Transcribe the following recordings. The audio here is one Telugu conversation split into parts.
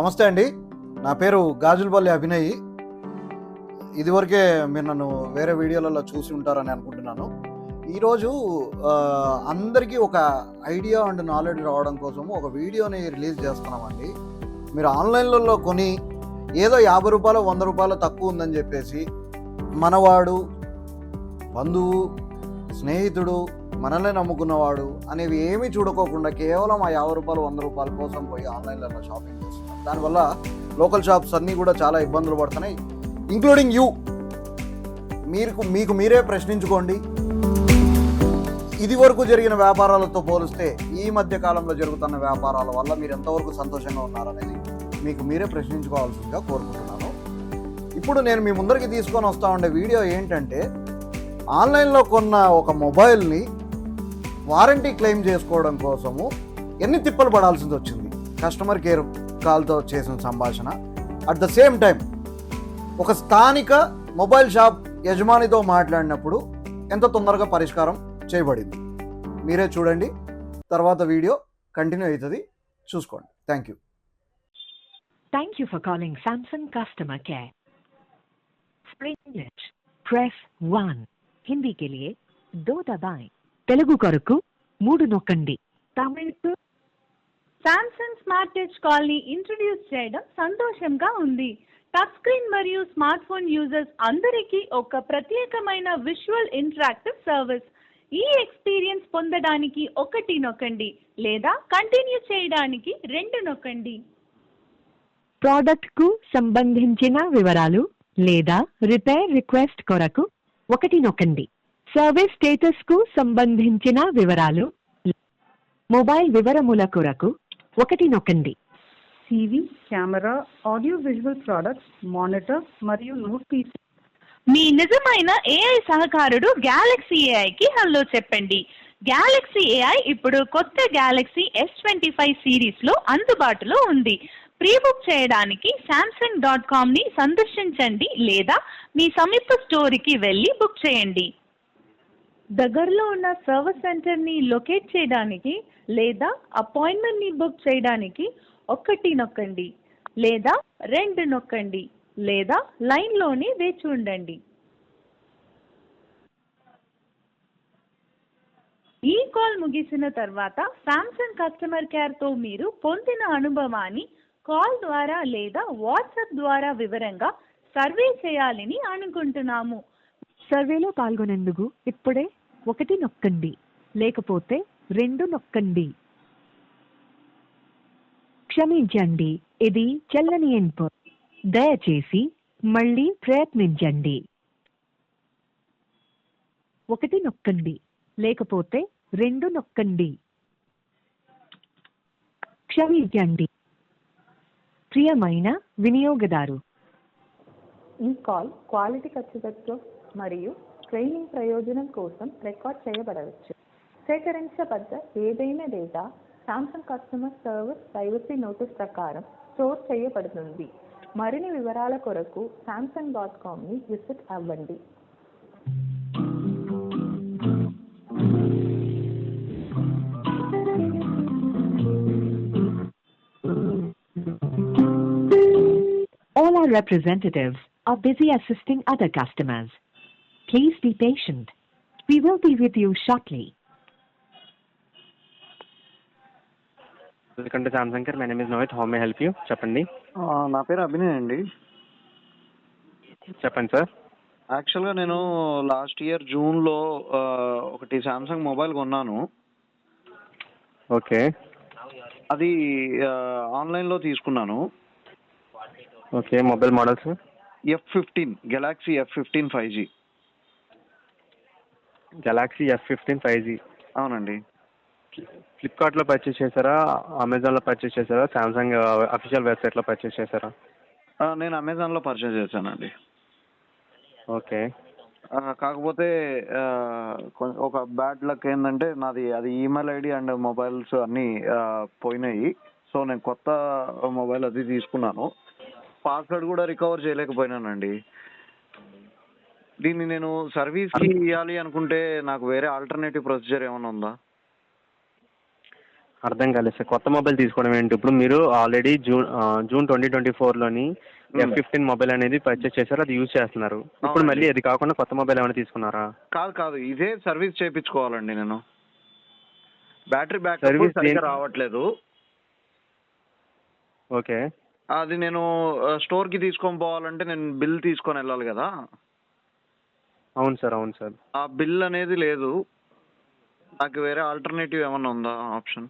నమస్తే అండి. నా పేరు గాజులపల్లి అభినయ్. ఇదివరకే మీరు నన్ను వేరే వీడియోలలో చూసి ఉంటారని అనుకుంటున్నాను. ఈరోజు అందరికీ ఒక ఐడియా అండ్ నాలెడ్జ్ రావడం కోసము ఒక వీడియోని రిలీజ్ చేస్తున్నామండి. మీరు ఆన్లైన్లలో కొని ఏదో రూ. 50 100 తక్కువ ఉందని చెప్పేసి మనవాడు, బంధువు, స్నేహితుడు, మనల్ని నమ్ముకున్నవాడు అనేవి ఏమీ చూడుకోకుండా కేవలం ఆ రూ. 50 100 కోసం పోయి ఆన్లైన్లలో షాపింగ్ చేస్తున్నారు. దానివల్ల లోకల్ షాప్స్ అన్నీ కూడా చాలా ఇబ్బందులు పడుతున్నాయి, ఇంక్లూడింగ్ యూ. మీకు మీరే ప్రశ్నించుకోండి. ఇది వరకు జరిగిన వ్యాపారాలతో పోలిస్తే ఈ మధ్య కాలంలో జరుగుతున్న వ్యాపారాల వల్ల మీరు ఎంతవరకు సంతోషంగా ఉన్నారనేది మీకు మీరే ప్రశ్నించుకోవాల్సిందిగా కోరుకుంటున్నాను. ఇప్పుడు నేను మీ ముందరికి తీసుకొని వస్తా ఉండే వీడియో ఏంటంటే, ఆన్లైన్లో కొన్న ఒక మొబైల్ని వారంటీ క్లెయిమ్ చేసుకోవడం కోసము ఎన్ని తిప్పలు పడాల్సింది వచ్చింది. కస్టమర్ కేర్ కాల్తో చేసిన సంభాషణ, అట్ ద సేమ్ టైం ఒక స్థానిక మొబైల్ షాప్ యజమానితో మాట్లాడినప్పుడు ఎంత తొందరగా పరిష్కారం చేయబడింది. మీరే చూడండి, తర్వాత వీడియో కంటిన్యూ అవుతుంది, చూసుకోండి. Thank you. Thank you for calling Samsung Customer Care. For English, press 1. Hindi के लिए 2 दबाएं. తెలుగు కొరకు 3 నొక్కండి. తమిళకు శాంసంగ్ స్మార్ట్ టచ్ కాల్ ని ఇంట్రడ్యూస్ చేయడం సంతోషంగా ఉంది. టచ్ స్క్రీన్ మరియు స్మార్ట్ ఫోన్ యూజర్స్ అందరికీ ఒక ప్రత్యేకమైన విజువల్ ఇంటరాక్టివ్ సర్వీస్. ఈ ఎక్స్పీరియన్స్ పొందడానికి 1 నొక్కండి లేదా కంటిన్యూ చేయడానికి 2 నొక్కండి. ప్రోడక్ట్ కు సంబంధించిన వివరాలు లేదా రిపేర్ రిక్వెస్ట్ కొరకు 1 నొక్కండి. సర్వీస్ స్టేటస్ కు సంబంధించిన వివరాలు, మొబైల్ వివరముల కొరకు 1 నొక్కండి. TV, camera, audio visual products, monitor మరియు నోట్ పీస్. మీ నిజమైన ఏఐ సహకారుడు గ్యాలక్సీ ఏఐకి హలో చెప్పండి. గ్యాలక్సీ ఏఐ ఇప్పుడు కొత్త గ్యాలక్సీ S25 సిరీస్లో అందుబాటులో ఉంది. ప్రీ బుక్ చేయడానికి samsung.com ని సందర్శించండి లేదా మీ సమీప స్టోర్కి వెళ్ళి బుక్ చేయండి. దగ్గరలో ఉన్న సర్వీస్ సెంటర్ని లొకేట్ చేయడానికి లేదా అపాయింట్మెంట్ని బుక్ చేయడానికి 1 నొక్కండి లేదా 2 నొక్కండి లేదా లైన్లోనే వేచి ఉండండి. ఈ కాల్ ముగిసిన తర్వాత సామ్సంగ్ కస్టమర్ కేర్తో మీరు పొందిన అనుభవాన్ని కాల్ ద్వారా లేదా వాట్సాప్ ద్వారా వివరంగా సర్వే చేయాలని అనుకుంటున్నాము. సర్వేలో పాల్గొనేందుకు ఇప్పుడే 1 నొక్కండి లేకపోతే 2 నొక్కండి. క్షమించండి, ఇది చెల్లని ఇన్పుట్. దయచేసి మళ్ళీ ప్రయత్నించండి. 1 నొక్కండి లేకపోతే 2 నొక్కండి. క్షమించండి ప్రియమైన వినియోగదారు, ఈ కాల్ క్వాలిటీ ఖచ్చితత్వం మరియు ట్రైనింగ్ ప్రయోజనం కోసం రికార్డ్ చేయబడవచ్చు. సేకరించబడ్డ ఏదైనా data Samsung customer service privacy notice ప్రకారం స్టోర్ చేయబడుతుంది. మరిన్ని వివరాల కొరకు samsung.com ని విజిట్ అవ్వండి. All our representatives are busy assisting other customers. Please be patient. We will be with you shortly. Welcome to Samsung care. My name is Nohit. How may help you? చెప్పండి. నా పేరు అభినయ్ అండి. చెప్పండి సార్. యాక్చువల్గా నేను లాస్ట్ ఇయర్ జూన్లో ఒకటి శాంసంగ్ మొబైల్ కొన్నాను. ఓకే. అది ఆన్లైన్లో తీసుకున్నాను. Okay. Mobile models F15 Galaxy F15 5G. Galaxy F15 5G. అవునండి. ఫ్లిప్కార్ట్లో పర్చేస్ చేశారా, అమెజాన్లో పర్చేస్ చేశారా, సామ్సంగ్ అఫీషియల్ వెబ్సైట్లో పర్చేస్ చేశారా? నేను అమెజాన్లో పర్చేస్ చేశానండి. ఓకే. కాకపోతే ఒక బ్యాడ్ లక్ ఏంటంటే నాది అది ఈమెయిల్ ఐడి అండ్ మొబైల్స్ అన్నీ పోయినాయి. సో నేను కొత్త మొబైల్ అది తీసుకున్నాను. పాస్వర్డ్ కూడా రికవర్ చేయలేకపోయినానండి. దీన్ని నేను సర్వీస్కి ఇవ్వాలి అనుకుంటే నాకు వేరే ఆల్టర్నేటివ్ ప్రొసీజర్ ఏమైనా ఉందా? అర్థం కాలేదు సార్. కొత్త మొబైల్ తీసుకోవడం ఏంటి? ఇప్పుడు మీరు ఆల్రెడీ జూన్ 2024లోని F15 మొబైల్ అనేది పర్చేస్ చేశారు, అది యూజ్ చేస్తున్నారు. ఇప్పుడు మళ్ళీ అది కాకుండా కొత్త మొబైల్ ఏమైనా తీసుకున్నారా? కాదు, ఇదే సర్వీస్ చేయించుకోవాలండి నేను. బ్యాటరీ బ్యాకప్ సర్వీస్ సరిగ్గా రావట్లేదు. ఓకే. అది నేను స్టోర్కి తీసుకొని పోవాలంటే నేను బిల్ తీసుకొని వెళ్ళాలి కదా. అవును సార్. ఆ బిల్ అనేది లేదు. నాకు వేరే ఆల్టర్నేటివ్ ఏమన్నా ఉందా ఆప్షన్?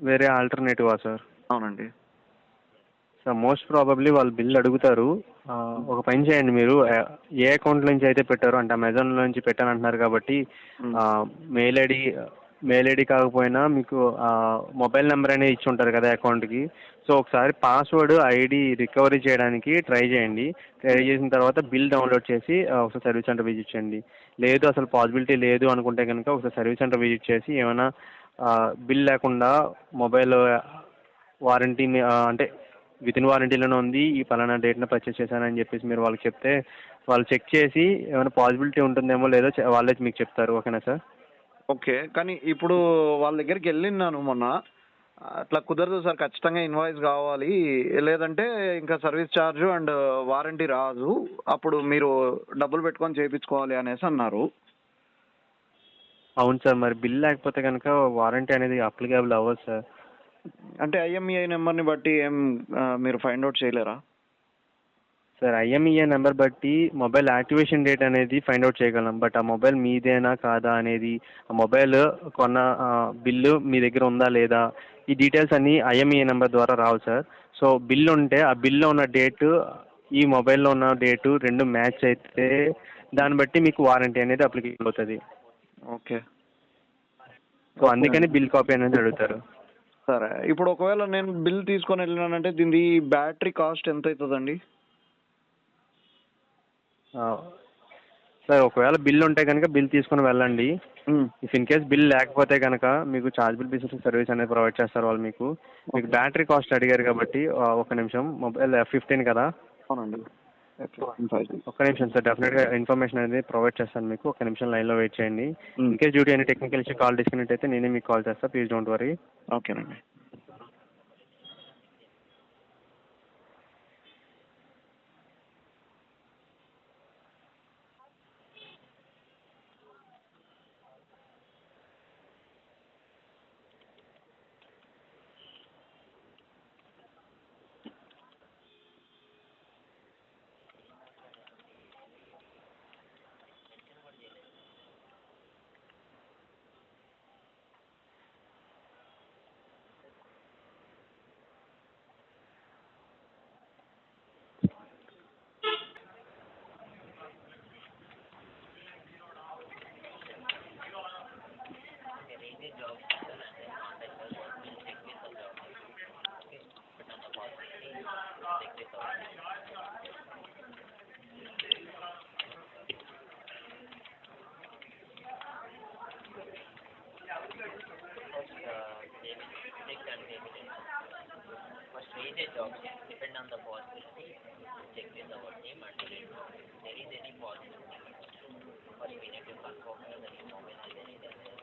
వేరే ఆల్టర్నేటివా సార్? అవునండి సార్, మోస్ట్ ప్రాబబ్లీ వాళ్ళు బిల్ అడుగుతారు. ఒక పని చేయండి, మీరు ఏ అకౌంట్ నుంచి అయితే పెట్టారో, అంటే అమెజాన్ నుంచి పెట్టాను అంటున్నారు కాబట్టి మెయిల్ ఐడి కాకపోయినా మీకు మొబైల్ నెంబర్ అనేది ఇచ్చి ఉంటారు కదా అకౌంట్కి. సో ఒకసారి పాస్వర్డ్ ఐడి రికవరీ చేయడానికి ట్రై చేయండి. ట్రై చేసిన తర్వాత బిల్ డౌన్లోడ్ చేసి ఒకసారి సర్వీస్ సెంటర్ విజిట్ చేయండి. లేదు అసలు పాసిబిలిటీ లేదు అనుకుంటే కనుక ఒకసారి సర్వీస్ సెంటర్ విజిట్ చేసి ఏమైనా బిల్ లేకుండా మొబైల్ వారంటీ అంటే విత్ ఇన్ వారంటీలోనే ఉంది, ఈ పలానా డేట్న పర్చేస్ చేశానని చెప్పేసి మీరు వాళ్ళకి చెప్తే వాళ్ళు చెక్ చేసి ఏమైనా పాసిబిలిటీ ఉంటుందేమో లేదో వాళ్ళే మీకు చెప్తారు. ఓకేనా సార్? ఓకే, కానీ ఇప్పుడు వాళ్ళ దగ్గరికి వెళ్ళినాను మొన్న. అట్లా కుదరదు సార్, ఖచ్చితంగా ఇన్వాయిస్ కావాలి, లేదంటే ఇంకా సర్వీస్ ఛార్జ్ అండ్ వారంటీ రాదు, అప్పుడు మీరు డబ్బులు పెట్టుకొని చేయించుకోవాలి అనేసి అన్నారు. అవును సార్, మరి బిల్ లేకపోతే కనుక వారంటీ అనేది అప్లికేబుల్ అవ్వదు సార్. అంటే ఐఎంఈఐ నెంబర్ని బట్టి ఏం మీరు ఫైండ్ అవుట్ చేయలేరా? సార్, ఐఎంఈఐ నెంబర్ బట్టి మొబైల్ యాక్టివేషన్ డేట్ అనేది ఫైండ్ అవుట్ చేయగలం. బట్ ఆ మొబైల్ మీదేనా కాదా అనేది, ఆ మొబైల్ కొన్న బిల్లు మీ దగ్గర ఉందా లేదా, ఈ డీటెయిల్స్ అన్నీ ఐఎంఈఐ నెంబర్ ద్వారా రావు సార్. సో బిల్ ఉంటే ఆ బిల్లో ఉన్న డేటు ఈ మొబైల్లో ఉన్న డేటు రెండు మ్యాచ్ అయితే దాన్ని బట్టి మీకు వారంటీ అనేది అప్లికేబుల్ అవుతుంది. ఓకే, సో అందుకని బిల్ కాపీ అనేది అడుగుతారు. సరే, ఇప్పుడు ఒకవేళ నేను బిల్ తీసుకొని వెళ్ళినానంటే దీని బ్యాటరీ కాస్ట్ ఎంత అవుతుందండి? సార్, ఒకవేళ బిల్ ఉంటే కనుక బిల్ తీసుకొని వెళ్ళండి. ఇఫ్ ఇన్ కేస్ బిల్ లేకపోతే కనుక మీకు చార్జబుల్ బిజినెస్ సర్వీస్ అనేది ప్రొవైడ్ చేస్తారు వాళ్ళు. మీకు బ్యాటరీ కాస్ట్ అడిగారు కాబట్టి ఒక నిమిషం. మొబైల్ F15 కదా? అవునండి. ఒక్క నిమిషం సార్, డెఫినెట్గా ఇన్ఫర్మేషన్ అనేది ప్రొవైడ్ చేస్తాను మీకు. ఒక నిమిషం లైన్లో వెయిట్ చేయండి. In case due to any technical issue call disconnect అయితే నేనే మీకు కాల్ చేస్తాను, ప్లీజ్ డోంట్ వరీ. ఓకేనండి. First raise a job, depend on the possibility, check with our team and there is any possibility. First we need to confirm whether the mobile has any damage.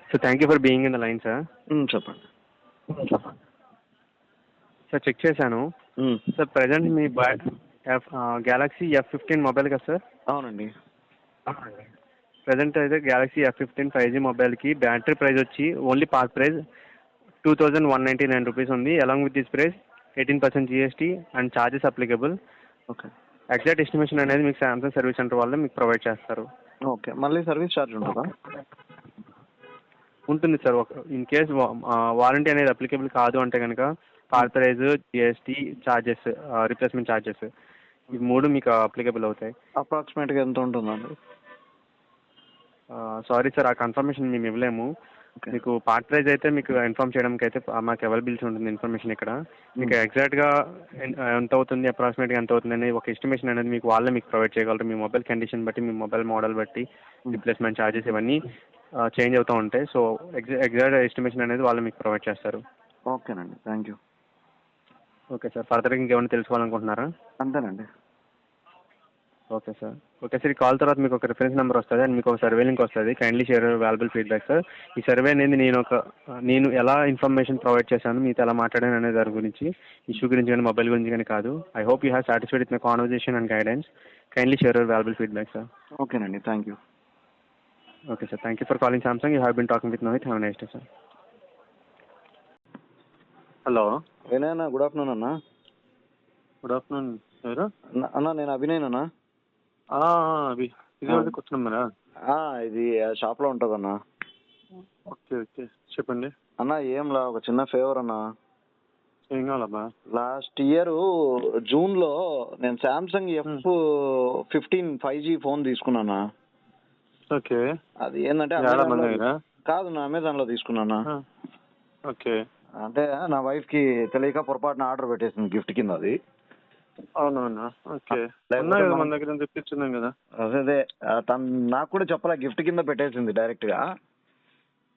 So thank you for being in the line sir. చెప్పండి. సార్, చెక్ చేశాను సార్. ప్రజెంట్ మీ గ్యాలక్సీ F15 మొబైల్ కదా సార్? అవునండి. ప్రజెంట్ అయితే గ్యాలక్సీ F15 5G మొబైల్కి బ్యాటరీ ప్రైస్ వచ్చి ఓన్లీ పార్ట్ ప్రైస్ 2199 రూపీస్ ఉంది. Along with this price 18% GST and charges applicable. Okay. Exact estimation అనేది మీకు సామ్సంగ్ సర్వీస్ సెంటర్ వాళ్ళు మీకు ప్రొవైడ్ చేస్తారు. ఓకే, మళ్ళీ సర్వీస్ ఛార్జ్ ఉంటుందా? ఉంటుంది సార్. ఇన్ కేస్ వారంటీ అనేది అప్లికేబుల్ కాదు అంటే కనుక part price, GST charges, replacement charges ఈ 3 మీకు అప్లికేబుల్ అవుతాయి. అప్రాక్సిమేట్గా ఎంత ఉంటుందండి? సారీ సార్, ఆ కన్ఫర్మేషన్ మేము ఇవ్వలేము. మీకు పార్ట్ ప్రైజ్ అయితే మీకు ఇన్ఫార్మ్ చేయడానికి అయితే మాకు అవైలబిలిటీ ఉంటుంది ఇన్ఫర్మేషన్ ఇక్కడ. మీకు ఎగ్జాక్ట్గా ఎంత అవుతుంది, అప్రాక్సిమేట్గా ఎంత అవుతుంది అనేది ఒక ఎస్టిమేషన్ అనేది మీకు వాళ్ళే మీకు ప్రొవైడ్ చేయగలరు. మీ మొబైల్ కండిషన్ బట్టి, మీ మొబైల్ మోడల్ బట్టి రిప్లేస్మెంట్ ఛార్జెస్ ఇవన్నీ చేంజ్ అవుతూ ఉంటాయి. సో ఎగ్జాక్ట్ ఎస్టిమేషన్ అనేది వాళ్ళు మీకు ప్రొవైడ్ చేస్తారు. ఓకేనండి, థ్యాంక్ యూ. ఓకే సార్, ఫర్దర్గా ఇంకేమైనా తెలుసుకోవాలనుకుంటున్నారా? అంతేనండి. Okay sir. ఓకే సార్, ఈ కాల్ తర్వాత మీకు ఒక రిఫరెన్స్ నెంబర్ వస్తుంది అండ్ మీకు ఒక సర్వే లింక్ వస్తుంది. Kindly share valuable feedback sir. ఈ సర్వే అనేది నేను ఎలా ఇన్ఫర్మేషన్ ప్రొవైడ్ చేశాను, మీతో ఎలా మాట్లాడాను అనే దాని గురించి, ఇష్యూ గురించి కానీ మొబైల్ గురించి కానీ కాదు. I hope you have satisfied with my conversation and guidance. Kindly share valuable feedback sir. ఓకేనండి, thank you. Okay sir, thank you for calling Samsung. You have been talking with Nohit. Have a nice day sir. Hello, Vinay అన్న, గుడ్ ఆఫ్టర్నూన్ అన్న. Good afternoon. ఎవరు అన్న? నేను అభినయ్ అన్న. అవి ఇది కొత్త నెంబరా? ఇది షాప్లో ఉంటుందన్న. ఓకే ఓకే, చెప్పండి అన్న. ఏంలా, ఒక చిన్న ఫేవర్ అన్న. ఏం కావాలబ్బా? లాస్ట్ ఇయర్ జూన్లో నేను Samsung F15 5G phone తీసుకున్నానా. Okay. అది ఏంటంటే కాదు, నా అమెజాన్లో తీసుకున్నానా. ఓకే. అంటే నా వైఫ్కి తెలియక పొరపాటున ఆర్డర్ పెట్టేసింది గిఫ్ట్ కింద. అది అవునవునా? ఓకే. మన దగ్గర తెప్పించున్నాం కదా. అదే తను నాకు కూడా చెప్పలే, గిఫ్ట్ కింద పెట్టేసింది డైరెక్ట్ గా.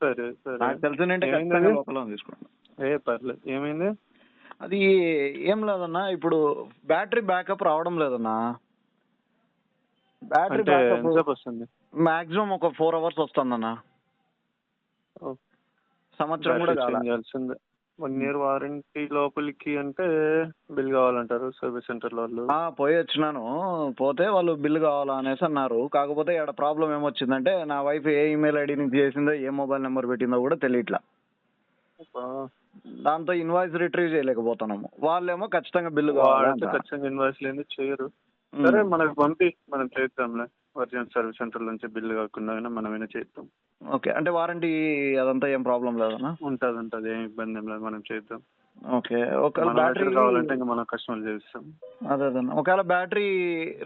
సరే సరే, నాకు తెలిసిందంటే లోపల తీసుకున్నాను. పర్లేదు. ఏమైంది? అది ఏం లేదన్నా, ఇప్పుడు బ్యాటరీ బ్యాకప్ రావడం లేదన్నా. బ్యాటరీ బ్యాకప్ వస్తుంది మాక్సిమం ఒక 4 hours వస్తుందన్నా. సంవత్సరం కూడా చేయాల్సిందే. 1 year వారంటీ లోపలికి అంటే బిల్ కావాలంటారు సర్వీస్ సెంటర్ వాళ్ళు. పోయి వచ్చినాను. పోతే వాళ్ళు బిల్ కావాలా అనేసి అన్నారు. కాకపోతే ఇక్కడ ప్రాబ్లం ఏమొచ్చిందంటే, నా వైఫ్ ఏ ఈమెయిల్ ఐడి నుంచి చేసిందో, ఏ మొబైల్ నెంబర్ పెట్టిందో కూడా తెలియట్లా. దాంతో ఇన్వాయిస్ రిట్రీవ్ చేయలేకపోతున్నాము. వాళ్ళేమో ఖచ్చితంగా బిల్లు కావాలి. ఖచ్చితంగా ఇన్వాయిస్ లేదు చేయరు. సరే, మనకు పంపి మనం చేద్దాంలే. ఒరిజినల్ సర్వీస్ సెంటర్ నుంచి బిల్లు కాకుండా మనమైనా చేద్దాం. ఓకే, అంటే వారంటీ అదంతా ఏం ప్రాబ్లం లేదన్నా? ఉంటుంది, ఏం ఇబ్బంది ఏం లేదు, మనం చేద్దాం. ఓకే. ఒకవేళ బ్యాటరీ కావాలంటే ఇంకా మనం కస్టమర్ చేస్తాం. అదేదన్నా, ఒకవేళ బ్యాటరీ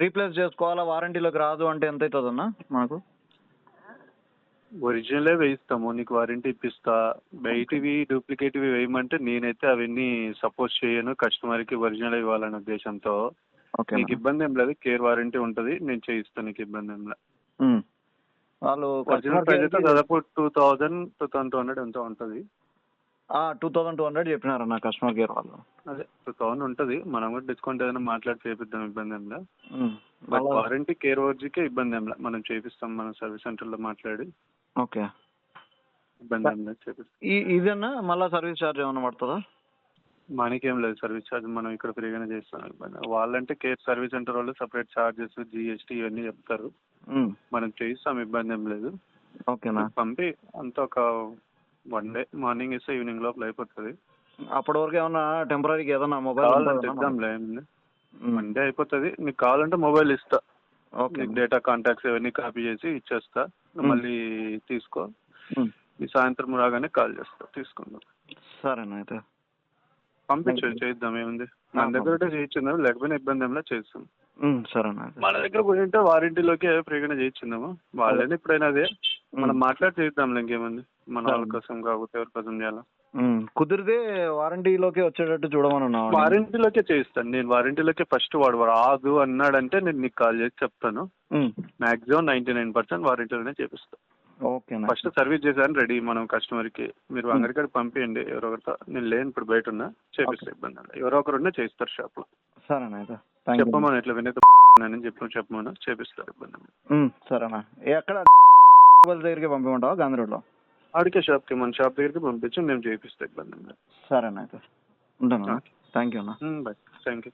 రీప్లేస్ చేసుకోవాలా, వారంటీలోకి రాదు అంటే ఎంత అవుతుందన్నా మనకు? ఒరిజినలే వేయిస్తాము, నీకు వారంటీ ఇప్పిస్తా. బయటివి డూప్లికేటివి వేయమంటే నేనైతే అవన్నీ సపోర్ట్ చేయను. కస్టమర్కి ఒరిజినల్ ఇవ్వాలనే ఉద్దేశంతో. నీకు ఇబ్బంది ఏం లేదు, కేర్ వారంటీ ఉంటుంది, నేను చేయిస్తాను, నీకు ఇబ్బంది ఏం లేదు. వాళ్ళు ఒరిజినల్ ప్రైస్ అయితే దాదాపు 2200 ఎంతో ఉంటుంది. 2200 చెప్పినారన్న కస్టమర్ కేర్ వాళ్ళు. అదే 2000 ఉంటుంది. మనం కూడా డిస్కౌంట్ ఏదైనా మాట్లాడి చేపిద్దాం, ఇబ్బంది ఏం లేదు. బట్ వారంటీ కేర్ వర్జీకే ఇబ్బంది ఏం లేదు, మనం చేపిస్తాం, మనం సర్వీస్ సెంటర్లో మాట్లాడి. ఓకే, ఇబ్బంది ఏం లేదు, చేపిస్తాం. ఇదన్నా మళ్ళీ సర్వీస్ ఛార్జ్ ఏమైనా పడుతుందా? మనకేం లేదు సర్వీస్ ఛార్జ్, మనం ఇక్కడ ఫ్రీగానే చేస్తాం. వాళ్ళంటే కేర్ సర్వీస్ సెంటర్ వాళ్ళు సపరేట్ ఛార్జెస్, జిఎస్టీ ఇవన్నీ చెప్తారు. మనం చేయిస్తాం, ఇబ్బంది ఏం లేదు. ఓకేనా, పంపి అంతా ఒక 1 day మార్నింగ్ ఇస్తే ఈవినింగ్ లోపల అయిపోతుంది. అప్పటి వరకు ఏమన్నా టెంపరీగా ఏదన్నా మొబైల్ ఇద్దాంలే, 1 day అయిపోతుంది. నీకు కావాలంటే మొబైల్ ఇస్తా, డేటా కాంటాక్ట్స్ ఇవన్నీ కాపీ చేసి ఇచ్చేస్తా, మళ్ళీ తీసుకో. ఈ సాయంత్రం రాగానే కాల్ చేస్తా, తీసుకుందాం. సరేనా, అయితే పంపించు, చేద్దాం, ఏముంది. మన దగ్గర చేయించుందాం, లేకపోయినా ఇబ్బంది ఏమైనా చేస్తాం. సరేనా, మన దగ్గర పోయింటే వారంటీలోకి ఫ్రీగానే చేయించుందాము. వాళ్ళని ఎప్పుడైనా అదే మనం మాట్లాడి చేద్దాంలే, ఇంకేముంది. మన వాళ్ళ కోసం కాకపోతే ఎవరి కోసం చేయాలా. కుదిరితే వారంటీలోకి వచ్చేటట్టు చూడమన్నా. వారంటీలోకే చేయిస్తాను నేను. వారంటీలోకే ఫస్ట్ వాడు రాదు అన్నాడంటే నేను నీకు కాల్ చేసి చెప్తాను. మాక్సిమం 99% వారంటీలోనే చేపిస్తాను. ఫస్ట్ సర్వీస్ చేశాను రెడీ మనం కస్టమర్ కి. మీరు అందరికీ పంపించండి ఎవరొకరితో. నేను లేను, ఇప్పుడు బయట ఉన్నా, చేపిస్తా, ఇబ్బంది లేదు. ఎవరో ఒకరు ఉన్నా చేయిస్తారు షాప్ లో. సరేనా, చెప్పమని ఇట్లా వినేత చెప్పమని చేపిస్తారు, ఇబ్బంది లేదు. సరేనా, ఎక్కడ దగ్గరికి పంపించమంటావా? గాంధీ రోడ్ లో ఆడికే షాప్ కి, మన షాప్ దగ్గరికి పంపించి మేము చేపిస్తాం, ఇబ్బంది లేదు. సరేనా, అయితే ఉంటాను. థ్యాంక్ యూ అన్న. బాయ్. Thank you.